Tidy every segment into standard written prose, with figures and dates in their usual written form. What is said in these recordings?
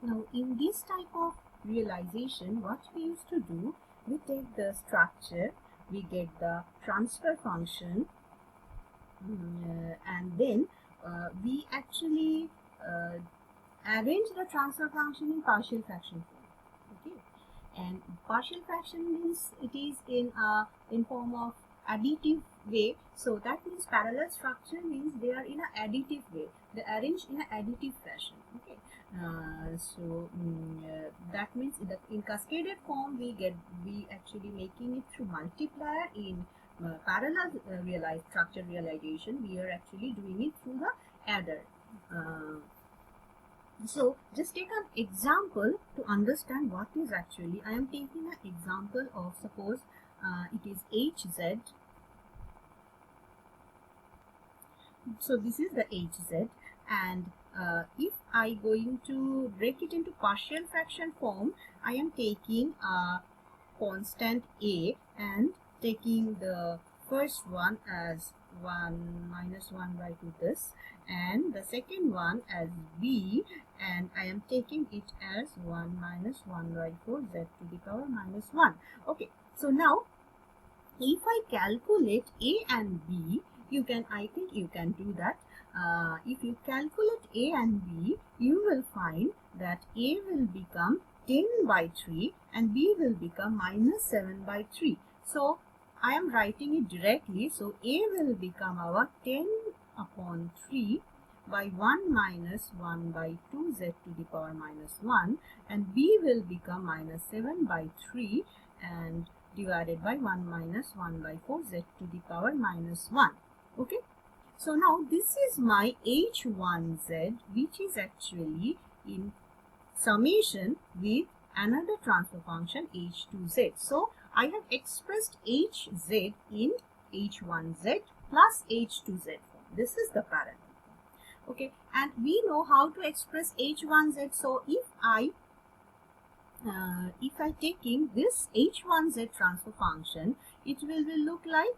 Now in this type of realization, what we used to do, we take the structure, we get the transfer function, and then we actually arrange the transfer function in partial fraction form. Okay, and partial fraction means it is in form of additive way. So that means parallel structure means they are in an additive way. They are arranged in an additive fashion. Okay, that means in cascaded form we actually making it through multiplier. In parallel structure realization, we are actually doing it through the adder. So just take an example to understand what is actually. I am taking an example of, suppose it is HZ. So this is the HZ, and if I going to break it into partial fraction form, I am taking a constant A and taking the first one as 1 minus 1 by 2 this, and the second one as B, and I am taking it as 1 minus 1 by 4 z to the power minus 1. Okay, so now if I calculate A and B, I think you can do that. If you calculate A and B, you will find that A will become 10 by 3 and B will become minus 7 by 3. So I am writing it directly. So A will become our 10 upon 3 by 1 minus 1 by 2 z to the power minus 1, and B will become minus 7 by 3 and divided by 1 minus 1 by 4 z to the power minus 1. Okay, so now this is my H1z, which is actually in summation with another transfer function H2z. So I have expressed Hz in H1z plus H2z form. This is the parallel form. Okay, and we know how to express H1z. So if I taking this H1z transfer function, it will look like,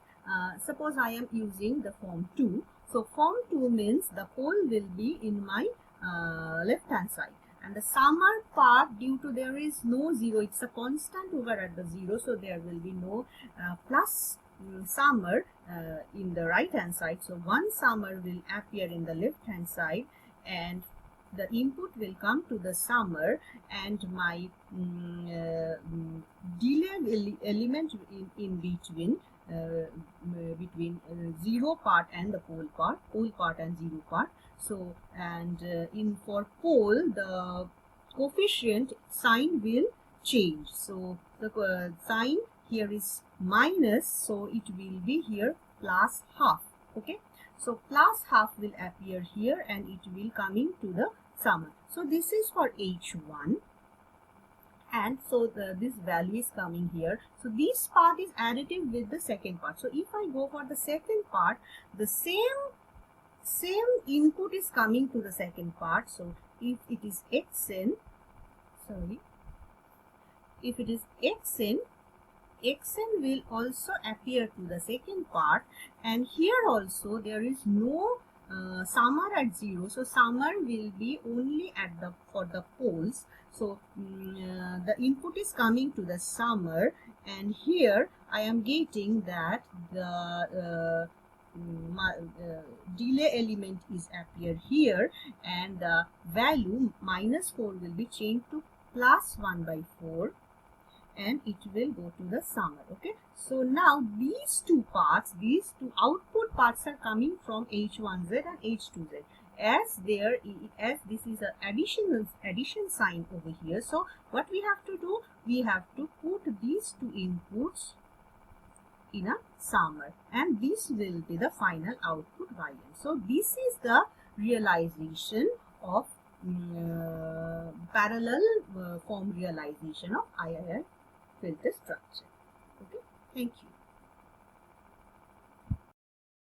suppose I am using the form 2. So form 2 means the pole will be in my left hand side, and the summer part, due to there is no 0, it's a constant over at the 0, so there will be no plus summer in the right hand side. So one summer will appear in the left hand side, and the input will come to the summer, and my delay element in between 0 part and the pole part and 0 part. So, and for pole, the coefficient sign will change. So the sign here is minus, so it will be here plus half. Okay, so plus half will appear here and it will coming to the summer. So this is for H1, and so this value is coming here. So this part is additive with the second part. So if I go for the second part, the same input is coming to the second part. So if it is xn, if it is xn will also appear to the second part, and here also there is no summer at 0, so summer will be only at for the poles. So the input is coming to the summer, and here I am getting that the delay element is appear here, and the value minus 4 will be changed to plus 1 by 4, and it will go to the summer. Okay, so now these two output parts are coming from H1z and H2z. As this is an addition sign over here, so what we have to do, we have to put these two inputs in a summer, and this will be the final output Yn. So this is the realization of parallel form realization of IIR filter structure. Okay, thank you.